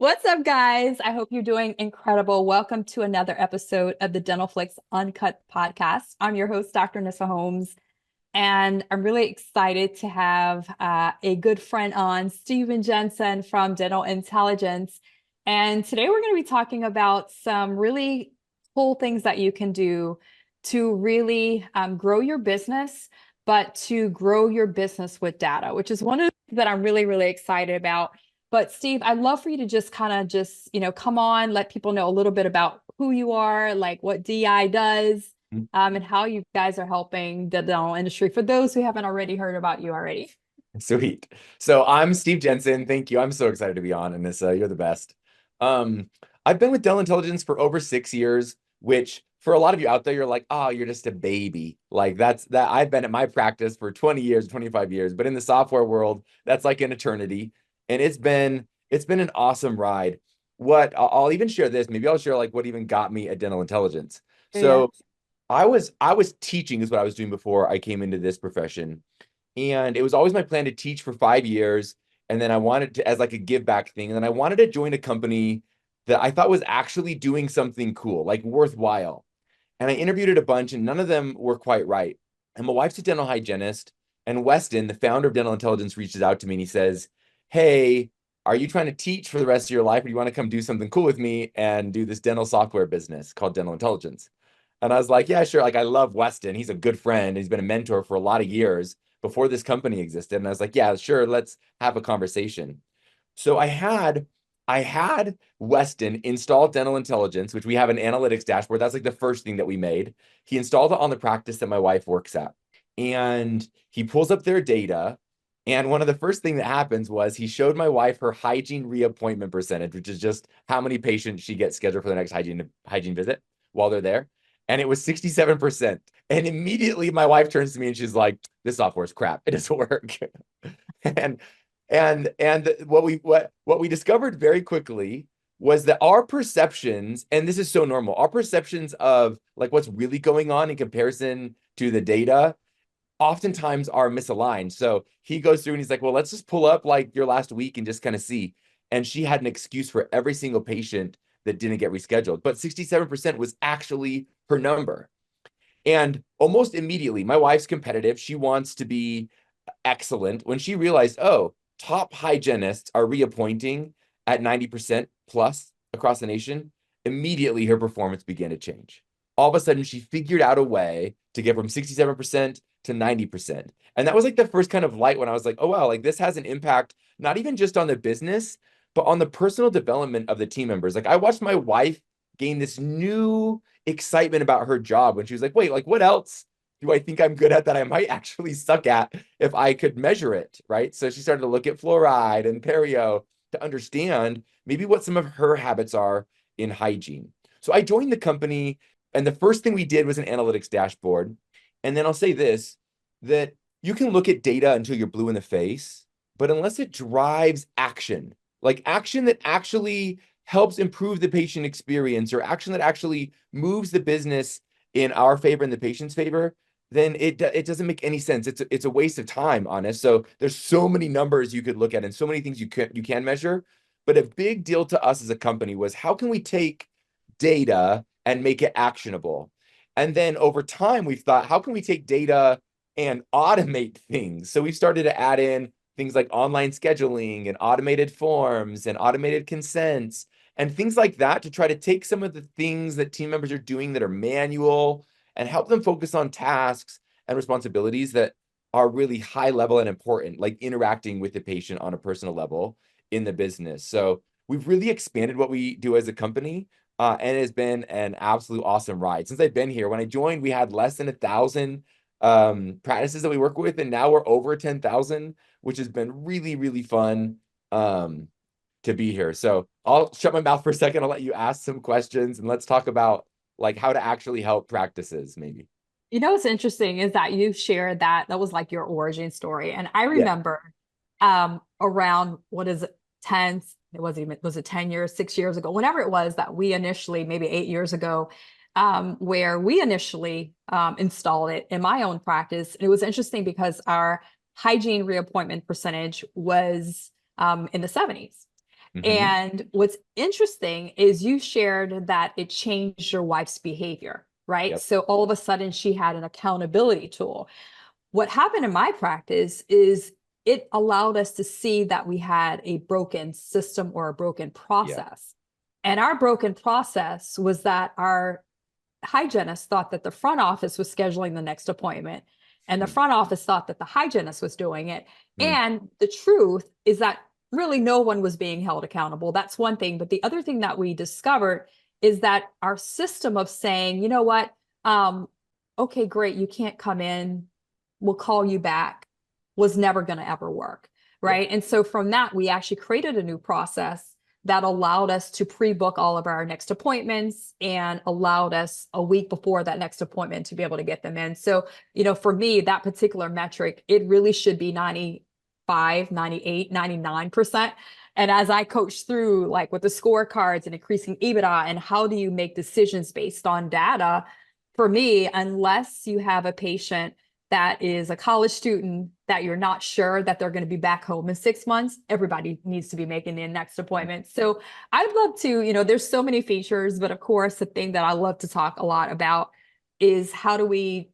What's up, guys? I hope you're doing incredible. Welcome to another episode of the Dental Flicks Uncut podcast. I'm your host, Dr. Nissa Holmes, and I'm really excited to have a good friend on, Steven Jensen from Dental Intelligence. And today we're going to be talking about some really cool things that you can do to really grow your business, but to grow your business with data, which is one of the things that I'm really, really excited about. But Steve, I'd love for you to just kind of come on, let people know a little bit about who you are, like what DI does, and how you guys are helping the dental industry for those who haven't already heard about you already. Sweet. So I'm Steve Jensen. Thank you. I'm so excited to be on, Anissa. You're the best. Um, I've been with Dell Intelligence for over 6 years, which for a lot of you out there, you're like, oh, you're just a baby. Like that's that I've been at my practice for 20 years, 25 years, but in the software world, that's like an eternity. And it's been an awesome ride. I'll even share this, maybe I'll share like what even got me at Dental Intelligence. Yeah. So I was teaching is what I was doing before I came into this profession. And it was always my plan to teach for 5 years. And then I wanted to, as like a give back thing. And then I wanted to join a company that I thought was actually doing something cool, like worthwhile. And I interviewed at a bunch and none of them were quite right. And my wife's a dental hygienist. And Weston, the founder of Dental Intelligence, reaches out to me and he says, hey, are you trying to teach for the rest of your life? Or do you want to come do something cool with me and do this dental software business called Dental Intelligence? And I was like, yeah, sure. Like, I love Weston. He's a good friend. He's been a mentor for a lot of years before this company existed. And I was like, yeah, sure. Let's have a conversation. So I had Weston install Dental Intelligence, which we have an analytics dashboard. That's like the first thing that we made. He installed it on the practice that my wife works at. And he pulls up their data. And one of the first thing that happens was he showed my wife her hygiene reappointment percentage, which is just how many patients she gets scheduled for the next hygiene visit while they're there. And it was 67%. And immediately my wife turns to me and she's like, this software is crap. It doesn't work. and and what we discovered very quickly was that our perceptions, and this is so normal, our perceptions of like what's really going on in comparison to the data oftentimes are misaligned. So he goes through and he's like, well, let's just pull up like your last week and just kind of see. And she had an excuse for every single patient that didn't get rescheduled. But 67% was actually her number. And almost immediately, my wife's competitive. She wants to be excellent. When she realized, oh, top hygienists are reappointing at 90% plus across the nation, immediately her performance began to change. All of a sudden, she figured out a way to get from 67% to 90%. And that was like the first kind of light when I was like, oh, wow, like this has an impact, not even just on the business, but on the personal development of the team members. Like I watched my wife gain this new excitement about her job when she was like, wait, like what else do I think I'm good at that I might actually suck at if I could measure it, right? So she started to look at fluoride and perio to understand maybe what some of her habits are in hygiene. So I joined the company, and the first thing we did was an analytics dashboard. And then I'll say this, that you can look at data until you're blue in the face, but unless it drives action, like action that actually helps improve the patient experience or action that actually moves the business in our favor and the patient's favor, then it doesn't make any sense. It's a waste of time, honest. So there's so many numbers you could look at and so many things you can measure. But a big deal to us as a company was how can we take data and make it actionable? And then over time, we've thought, how can we take data and automate things? So we've started to add in things like online scheduling and automated forms and automated consents and things like that to try to take some of the things that team members are doing that are manual and help them focus on tasks and responsibilities that are really high level and important, like interacting with the patient on a personal level in the business. So we've really expanded what we do as a company, and it has been an absolute awesome ride. Since I've been here, when I joined, we had less than 1,000 practices that we work with, and now we're over 10,000, which has been really, really fun to be here. So I'll shut my mouth for a second. I'll let you ask some questions, and let's talk about like how to actually help practices, maybe. You know what's interesting is that you shared that was like your origin story. And I Yeah. remember around what is it, 10, was it 10 years, 6 years ago, whenever it was that we initially, maybe 8 years ago, where we initially installed it in my own practice. And it was interesting because our hygiene reappointment percentage was in the 70s. Hmm. And what's interesting is you shared that it changed your wife's behavior, right? Yep. So all of a sudden she had an accountability tool. What happened in my practice is it allowed us to see that we had a broken system or a broken Yeah. process. And our broken process was that our hygienist thought that the front office was scheduling the next appointment, and the front office thought that the hygienist was doing it. Mm-hmm. And the truth is that really no one was being held accountable. That's one thing. But the other thing that we discovered is that our system of saying, you know what, um, okay, great, you can't come in, we'll call you back, was never going to ever work. Yep. Right. And so from that, we actually created a new process that allowed us to pre-book all of our next appointments and allowed us a week before that next appointment to be able to get them in. So, for me, that particular metric, it really should be 95, 98, 99%. And as I coach through, like with the scorecards and increasing EBITDA and how do you make decisions based on data, for me, unless you have a patient that is a college student that you're not sure that they're going to be back home in 6 months, everybody needs to be making their next appointment. So I'd love to, there's so many features, but of course, the thing that I love to talk a lot about is how do we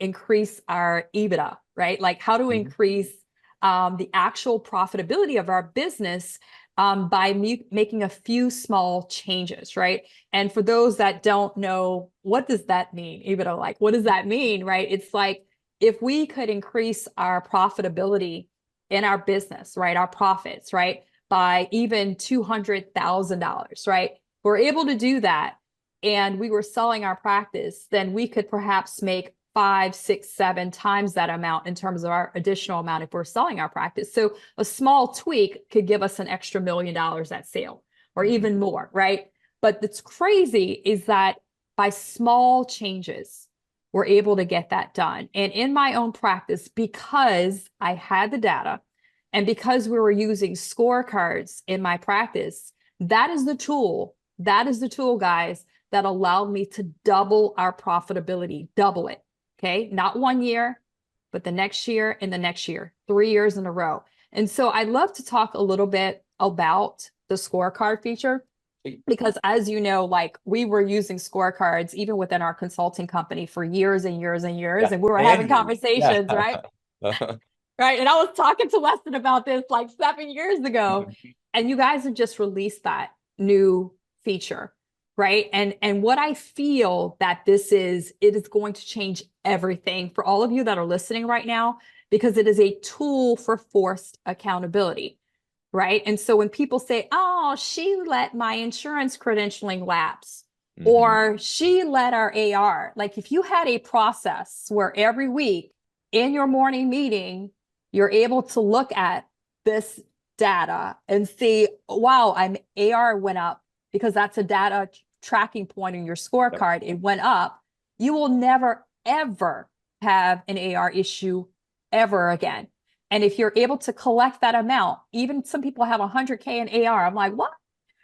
increase our EBITDA, right? Like how do we Hmm. increase the actual profitability of our business by making a few small changes, right? And for those that don't know, what does that mean? Even like, what does that mean, right? It's like if we could increase our profitability in our business, right? Our profits, right? By even $200,000, right? We're able to do that and we were selling our practice, then we could perhaps make 5, 6, 7 times that amount in terms of our additional amount if we're selling our practice. So a small tweak could give us an extra $1 million at sale or Hmm. even more, right? But what's crazy is that by small changes, we're able to get that done. And in my own practice, because I had the data and because we were using scorecards in my practice, that is the tool. That is the tool, guys, that allowed me to double our profitability, double it. Okay. Not 1 year, but the next year and the next year, 3 years in a row. And so I'd love to talk a little bit about the scorecard feature because as you know, like we were using scorecards even within our consulting company for years and years and years, Yeah. and we were having Manually. Yeah. conversations, right? Right. And I was talking to Weston about this like 7 years ago. And you guys have just released that new feature. Right. And what I feel that this is, it is going to change everything for all of you that are listening right now, because it is a tool for forced accountability. Right. And so when people say, oh, she let my insurance credentialing lapse, Hmm. or she let our AR, like if you had a process where every week in your morning meeting, you're able to look at this data and see, wow, I'm AR went up because that's a data tracking point in your Yep. scorecard. It went up. You will never, ever have an AR issue ever again. And if you're able to collect that amount, even some people have 100K in AR. I'm like, what?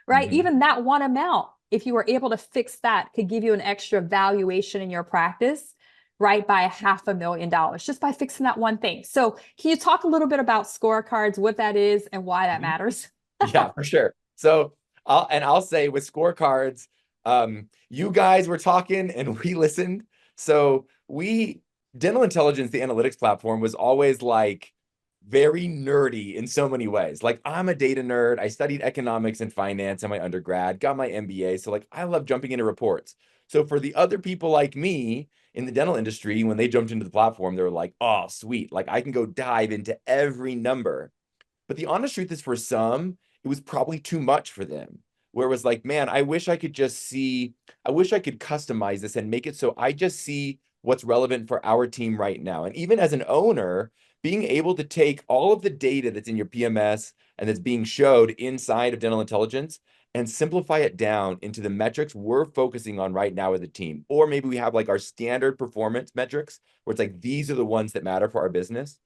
Right? Hmm. Even that one amount, if you were able to fix that, could give you an extra valuation in your practice, right? By $500,000 just by fixing that one thing. So, can you talk a little bit about scorecards, what that is, and why that matters? Yeah, for sure. So I'll say with scorecards, you guys were talking and we listened. So we Dental Intelligence, the analytics platform, was always like very nerdy in so many ways. Like I'm a data nerd. I studied economics and finance in my undergrad, got my MBA. So like I love jumping into reports. So for the other people like me in the dental industry, when they jumped into the platform, they were like, oh, sweet. Like I can go dive into every number. But the honest truth is, for some, it was probably too much for them. Where it was like, man, I wish I could just see, I wish I could customize this and make it so I just see what's relevant for our team right now. And even as an owner, being able to take all of the data that's in your PMS and that's being showed inside of Dental Intelligence and simplify it down into the metrics we're focusing on right now as a team. Or maybe we have like our standard performance metrics where it's like, these are the ones that matter for our business.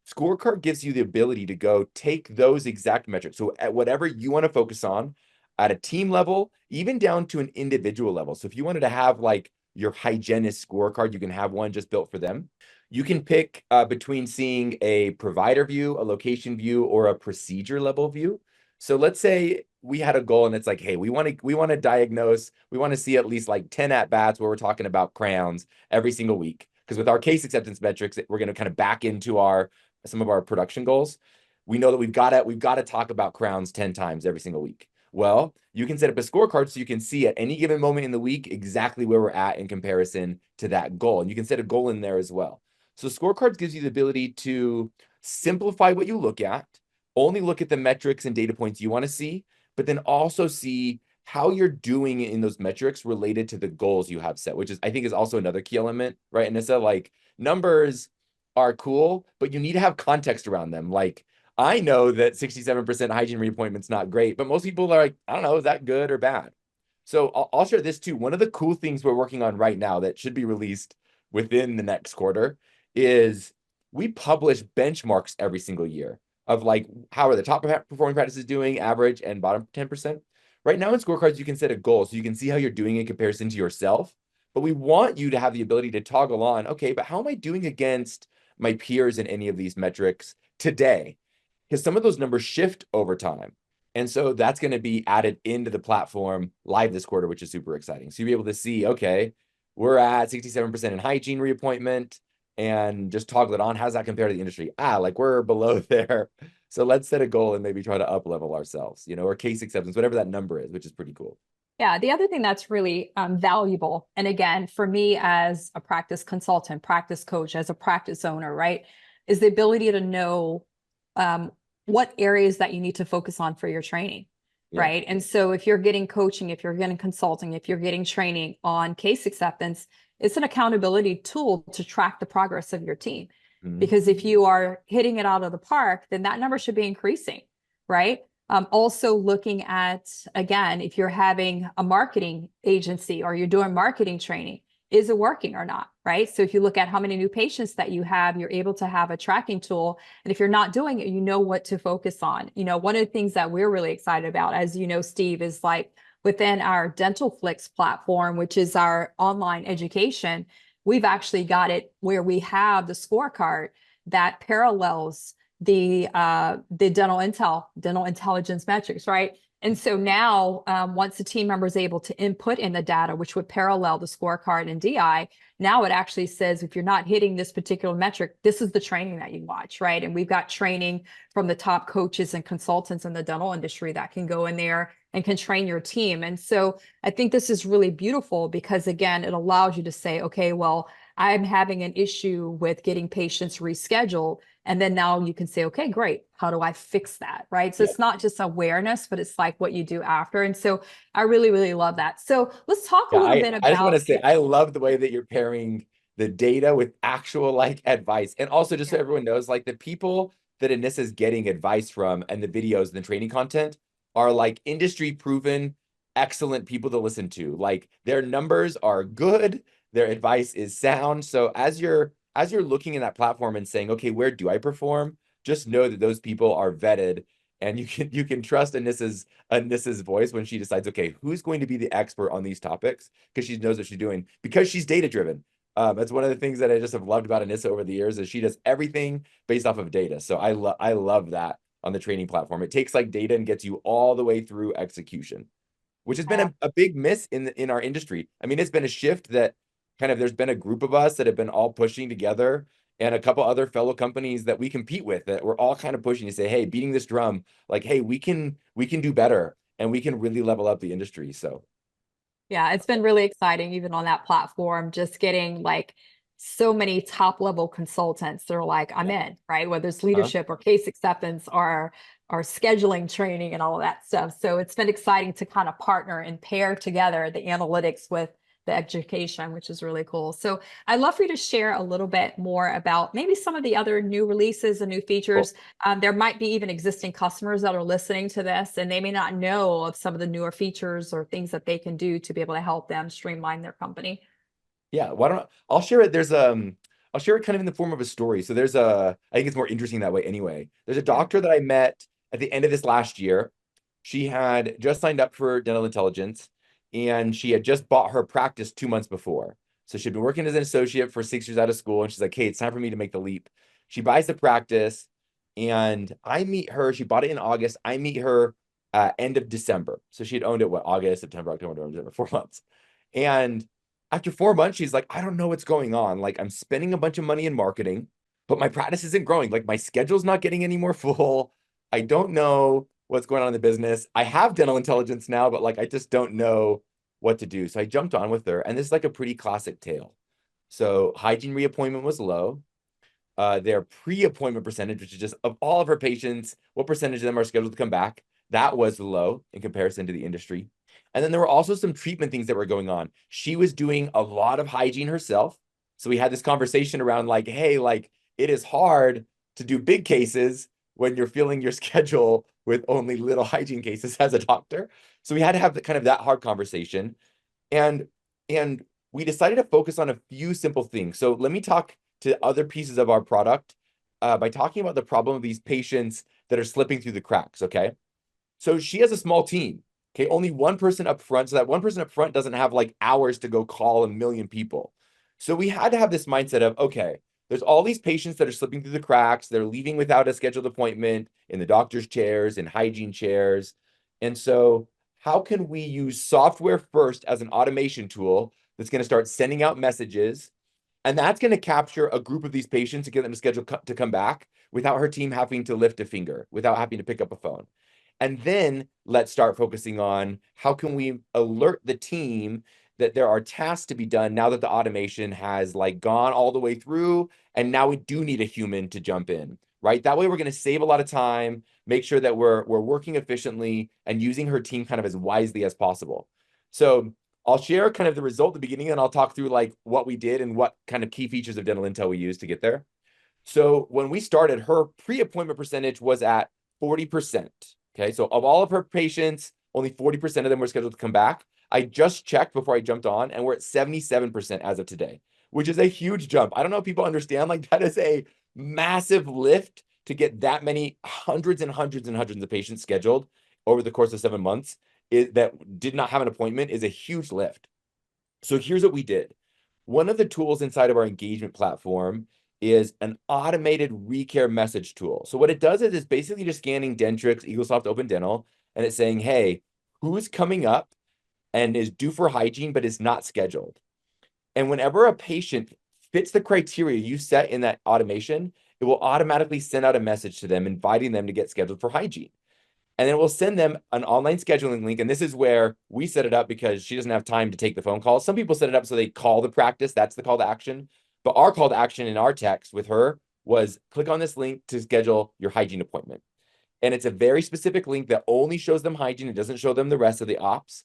Scorecard gives you the ability to go take those exact metrics. So at whatever you want to focus on at a team level, even down to an individual level. So if you wanted to have like your hygienist scorecard, you can have one just built for them. You can pick between seeing a provider view, a location view, or a procedure level view. So let's say we had a goal and it's like, hey, we want to diagnose, we want to see at least like 10 at bats where we're talking about crowns every single week. Because with our case acceptance metrics, we're going to kind of back into our some of our production goals. We know that we've got to talk about crowns 10 times every single week. Well, you can set up a scorecard so you can see at any given moment in the week exactly where we're at in comparison to that goal. And you can set a goal in there as well. So scorecards gives you the ability to simplify what you look at, only look at the metrics and data points you want to see, but then also see how you're doing in those metrics related to the goals you have set, which is, I think, is also another key element, right, Anissa? Like numbers are cool, but you need to have context around them. Like I know that 67% hygiene reappointment's not great, but most people are like, I don't know, is that good or bad? So I'll share this too. One of the cool things we're working on right now that should be released within the next quarter is we publish benchmarks every single year of like how are the top performing practices doing, average and bottom 10%. Right now in scorecards, you can set a goal so you can see how you're doing in comparison to yourself. But we want you to have the ability to toggle on, okay, but how am I doing against my peers in any of these metrics today? Because some of those numbers shift over time. And so that's going to be added into the platform live this quarter, which is super exciting. So you'll be able to see, okay, we're at 67% in hygiene reappointment and just toggle it on. How does that compare to the industry? Like we're below there. So let's set a goal and maybe try to up level ourselves, or case acceptance, whatever that number is, which is pretty cool. Yeah, the other thing that's really valuable, and again, for me as a practice consultant, practice coach, as a practice owner, right, is the ability to know what areas that you need to focus on for your training, Yeah. right? And so if you're getting coaching, if you're getting consulting, if you're getting training on case acceptance, it's an accountability tool to track the progress of your team. Mhm. Because if you are hitting it out of the park, then that number should be increasing, right? Also looking at, again, if you're having a marketing agency or you're doing marketing training, is it working or not, right? So if you look at how many new patients that you have, you're able to have a tracking tool. And if you're not doing it, you know what to focus on. One of the things that we're really excited about, as you know, Steve, is like within our DentalFlix platform, which is our online education, we've actually got it where we have the scorecard that parallels the dental intelligence metrics, right? And so now, once the team member is able to input in the data, which would parallel the scorecard and DI, now it actually says if you're not hitting this particular metric, this is the training that you watch, right? And we've got training from the top coaches and consultants in the dental industry that can go in there and can train your team. And so I think this is really beautiful because, again, it allows you to say, okay, well, I'm having an issue with getting patients rescheduled. And then now you can say, okay, great. How do I fix that? Right. So Yeah. it's not just awareness, but it's like what you do after. And so I really, really love that. So let's talk a Yeah, little bit I just want about. to say I love the way that you're pairing the data with actual like advice. And also just so Yeah. everyone knows, like the people that Anissa is getting advice from and the videos and the training content are like industry proven, excellent people to listen to. Like their numbers are good, their advice is sound. So as you're looking in that platform and saying, okay, where do I perform? Just know that those people are vetted and you can trust Anissa's voice when she decides, okay, who's going to be the expert on these topics because she knows what she's doing because she's data driven. That's one of the things that I just have loved about Anissa over the years is she does everything based off of data. So I love that on the training platform. It takes like data and gets you all the way through execution, which has been a big miss in our industry. I mean, it's been a shift that kind of there's been a group of us that have been all pushing together and a couple other fellow companies that we compete with that we're all kind of pushing to say, hey, beating this drum, like, hey, we can do better and we can really level up the industry. So Yeah, it's been really exciting, even on that platform, just getting like so many top level consultants. They're like, I'm yeah. in, right? Whether it's Huh? leadership or case acceptance or scheduling training and all of that stuff. So it's been exciting to kind of partner and pair together the analytics with the education, which is really cool. So I'd love for you to share a little bit more about maybe some of the other new releases and new Cool. features. There might be even existing customers that are listening to this, and they may not know of some of the newer features or things that they can do to be able to help them streamline their company. Yeah, why don't I'll share it. I'll share it kind of in the form of a story. So I think it's more interesting that way anyway. There's a Yeah. doctor that I met at the end of this last year. She had just signed up for dental intelligence and she had just bought her practice 2 months before. So she'd been working as an associate for 6 years out of school and she's like, hey, it's time for me to make the leap. She buys the practice and I meet her. She bought it in August. I meet her end of December. So she had owned it, what, August, September, October, November, December, 4 months. And after 4 months, she's like, I don't know what's going on. Like, I'm spending a bunch of money in marketing, but my practice isn't growing. Like, my schedule's not getting any more full. I don't know what's going on in the business. I have dental intelligence now, but like, I just don't know what to do. So I jumped on with her, and this is like a pretty classic tale. So hygiene reappointment was low. Their pre-appointment percentage, which is just of all of her patients, what percentage of them are scheduled to come back, that was low in comparison to the industry. And then there were also some treatment things that were going on. She was doing a lot of hygiene herself. So we had this conversation around like, hey, like it is hard to do big cases when you're filling your schedule with only little hygiene cases as a doctor. So we had to have the, kind of that hard conversation. And and we decided to focus on a few simple things. So let me talk to other pieces of our product by talking about the problem of these patients that are slipping through the cracks. Okay. So she has a small team. Okay. Only one person up front. So that one person up front doesn't have like hours to go call a million people. So we had to have this mindset of, okay, there's all these patients that are slipping through the cracks. They're leaving without a scheduled appointment in the doctor's chairs, in hygiene chairs. And so how can we use software first as an automation tool that's going to start sending out messages, and that's going to capture a group of these patients to get them to schedule to come back without her team having to lift a finger, without having to pick up a phone. And then let's start focusing on how can we alert the team that there are tasks to be done now that the automation has like gone all the way through, and now we do need a human to jump in, right? That way we're going to save a lot of time, make sure that we're working efficiently and using her team kind of as wisely as possible. So I'll share kind of the result at the beginning, and I'll talk through like what we did and what kind of key features of dental intel we used to get there. So when we started, her pre-appointment percentage was at 40%. Okay, so of all of her patients, only 40% of them were scheduled to come back. I just checked before I jumped on, and we're at 77% as of today, which is a huge jump. I don't know if people understand, like that is a massive lift to get that many hundreds and hundreds and hundreds of patients scheduled over the course of 7 months that did not have an appointment is a huge lift. So here's what we did. One of the tools inside of our engagement platform is an automated recare message tool. So what it does is it's basically just scanning Dentrix, Eaglesoft Open Dental, and it's saying, hey, who's coming up and is due for hygiene but is not scheduled? And whenever a patient fits the criteria you set in that automation, it will automatically send out a message to them inviting them to get scheduled for hygiene. And then we'll send them an online scheduling link. And this is where we set it up because she doesn't have time to take the phone call. Some people set it up so they call the practice. That's the call to action. But our call to action in our text with her was click on this link to schedule your hygiene appointment. And it's a very specific link that only shows them hygiene. It doesn't show them the rest of the ops.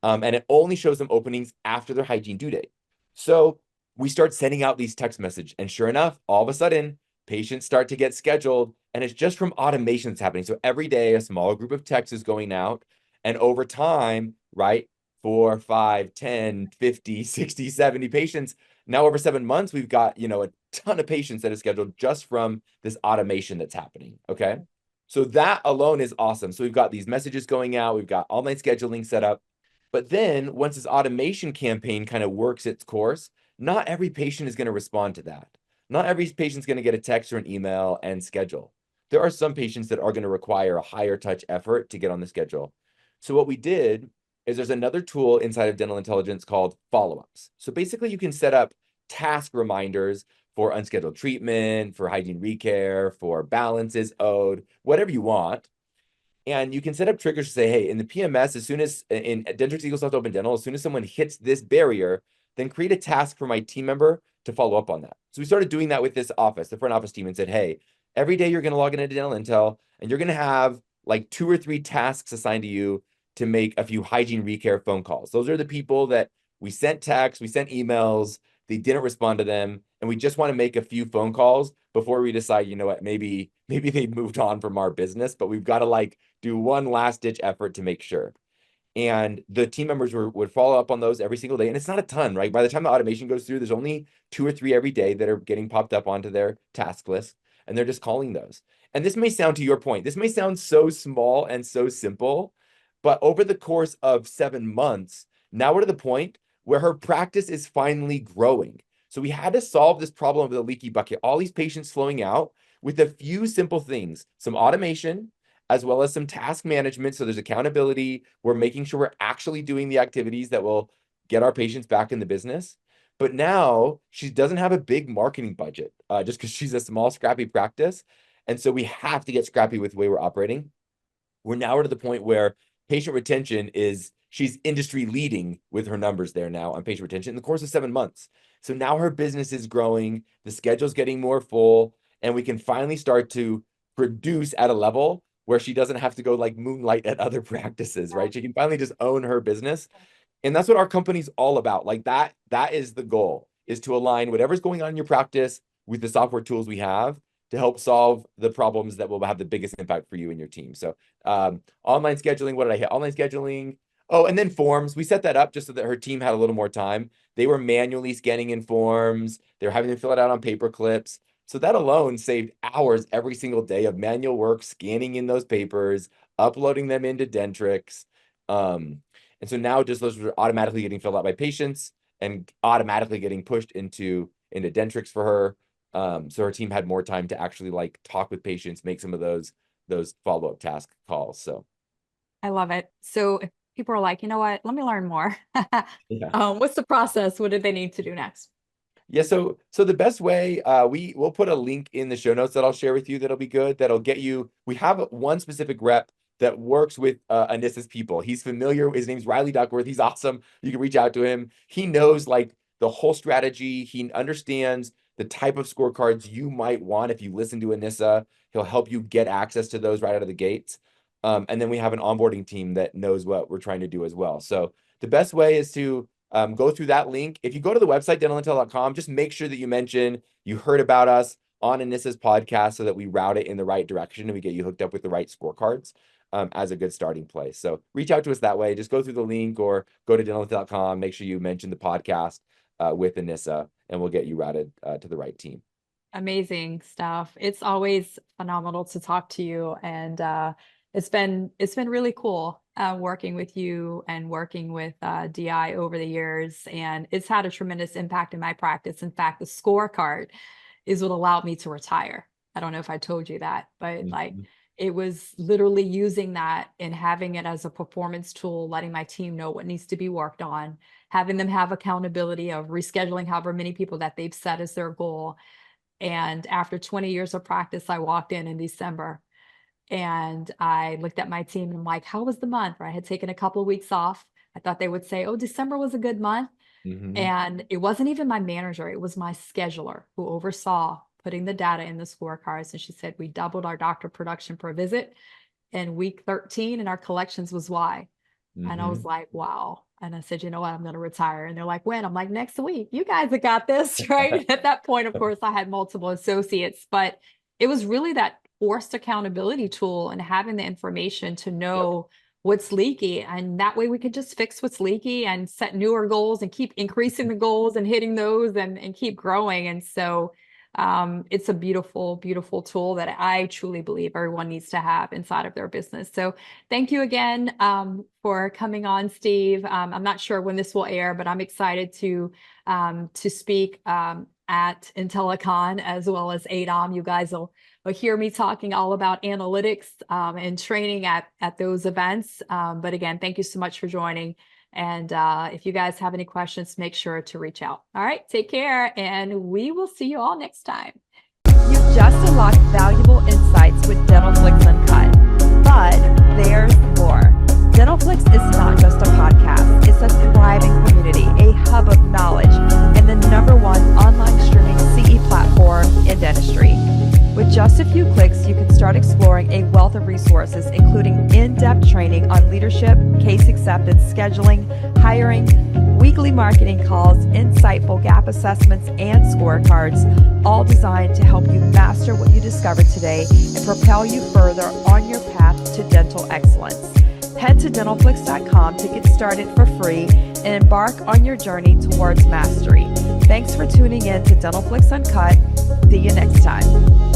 And it only shows them openings after their hygiene due date. So we start sending out these text messages. And sure enough, all of a sudden, patients start to get scheduled, and it's just from automation that's happening. So every day, a smaller group of texts is going out. And over time, right, 4, 5, 10, 50, 60, 70 patients. Now, over 7 months, we've got, a ton of patients that are scheduled just from this automation that's happening. Okay. So that alone is awesome. So we've got these messages going out, we've got online scheduling set up. But then once this automation campaign kind of works its course, not every patient is going to respond to that. Not every patient's going to get a text or an email and schedule. There are some patients that are going to require a higher touch effort to get on the schedule. So what we did is there's another tool inside of Dental Intelligence called follow-ups. So basically you can set up task reminders for unscheduled treatment, for hygiene recare, for balances owed, whatever you want. And you can set up triggers to say, hey, in the PMS, as soon as in Dentrix Eaglesoft Open Dental, as soon as someone hits this barrier, then create a task for my team member to follow up on that. So we started doing that with this office, the front office team, and said, hey, every day you're going to log into Dental Intel, and you're going to have like 2 or 3 tasks assigned to you to make a few hygiene recare phone calls. Those are the people that we sent texts, we sent emails, they didn't respond to them, and we just want to make a few phone calls before we decide, you know what, maybe they've moved on from our business, but we've got to like do one last ditch effort to make sure. And the team members would follow up on those every single day. And it's not a ton, right? By the time the automation goes through, there's only 2 or 3 every day that are getting popped up onto their task list. And they're just calling those. And this may sound, to your point, this may sound so small and so simple, but over the course of 7 months, now we're to the point where her practice is finally growing. So we had to solve this problem of the leaky bucket, all these patients flowing out with a few simple things, some automation, as well as some task management. So there's accountability. We're making sure we're actually doing the activities that will get our patients back in the business. But now she doesn't have a big marketing budget just because she's a small, scrappy practice. And so we have to get scrappy with the way we're operating. We're now to the point where patient retention is, she's industry leading with her numbers there now on patient retention in the course of 7 months. So now her business is growing, the schedule's getting more full, and we can finally start to produce at a level where she doesn't have to go like moonlight at other practices, right? She can finally just own her business. And that's what our company's all about. Like that is the goal, is to align whatever's going on in your practice with the software tools we have to help solve the problems that will have the biggest impact for you and your team. So online scheduling, what did I hit? Online scheduling. Oh, and then forms. We set that up just so that her team had a little more time. They were manually scanning in forms. They were having to fill it out on paper clips. So that alone saved hours every single day of manual work, scanning in those papers, uploading them into Dentrix. And so now just those are automatically getting filled out by patients and automatically getting pushed into Dentrix for her. So her team had more time to actually like talk with patients, make some of those follow-up task calls. So I love it. So if people are like, you know what, let me learn more. yeah. What's the process? What do they need to do next? Yeah, so the best way, we'll put a link in the show notes that I'll share with you that'll be good. That'll get you, we have one specific rep that works with Anissa's people. He's familiar, his name's Riley Duckworth. He's awesome. You can reach out to him. He knows like the whole strategy. He understands the type of scorecards you might want if you listen to Anissa. He'll help you get access to those right out of the gates. And then we have an onboarding team that knows what we're trying to do as well. So the best way is to go through that link. If you go to the website, dentalintel.com, just make sure that you mention you heard about us on Anissa's podcast so that we route it in the right direction and we get you hooked up with the right scorecards as a good starting place. So reach out to us that way. Just go through the link or go to dentalintel.com. Make sure you mention the podcast with Anissa and we'll get you routed to the right team. Amazing stuff. It's always phenomenal to talk to you. And it's been really cool working with you and working with DI over the years. And it's had a tremendous impact in my practice. In fact, the scorecard is what allowed me to retire. I don't know if I told you that, but like it was literally using that and having it as a performance tool, letting my team know what needs to be worked on, having them have accountability of rescheduling however many people that they've set as their goal. And after 20 years of practice, I walked in December and I looked at my team and I'm like, how was the month? I had taken a couple of weeks off. I thought they would say, oh, December was a good month. And it wasn't even my manager. It was my scheduler who oversaw putting the data in the scorecards. And she said, we doubled our doctor production per visit in week 13 and our collections was why. And I was like, wow. And I said, you know what, I'm going to retire. And they're like, when? I'm like, next week. You guys have got this, right? At that point, of course, I had multiple associates, but it was really that forced accountability tool and having the information to know what's leaky. And that way we could just fix what's leaky and set newer goals and keep increasing the goals and hitting those and keep growing. And so it's a beautiful, beautiful tool that I truly believe everyone needs to have inside of their business. So thank you again for coming on, Steve. I'm not sure when this will air, but I'm excited to speak at Intellicon as well as ADOM. You guys will hear me talking all about analytics and training at those events. But again, thank you so much for joining. And if you guys have any questions, make sure to reach out. All right, take care, and we will see you all next time. You've just unlocked valuable insights with DentalFlix Uncut, but there's more. DentalFlix is not just a podcast. It's a thriving community, a hub of knowledge, and the #1 online streaming CE platform in dentistry. With just a few clicks, you can start exploring a wealth of resources, including in-depth training on leadership, case acceptance, scheduling, hiring, weekly marketing calls, insightful gap assessments, and scorecards, all designed to help you master what you discovered today and propel you further on your path to dental excellence. Head to dentalflix.com to get started for free and embark on your journey towards mastery. Thanks for tuning in to DentalFlix Uncut. See you next time.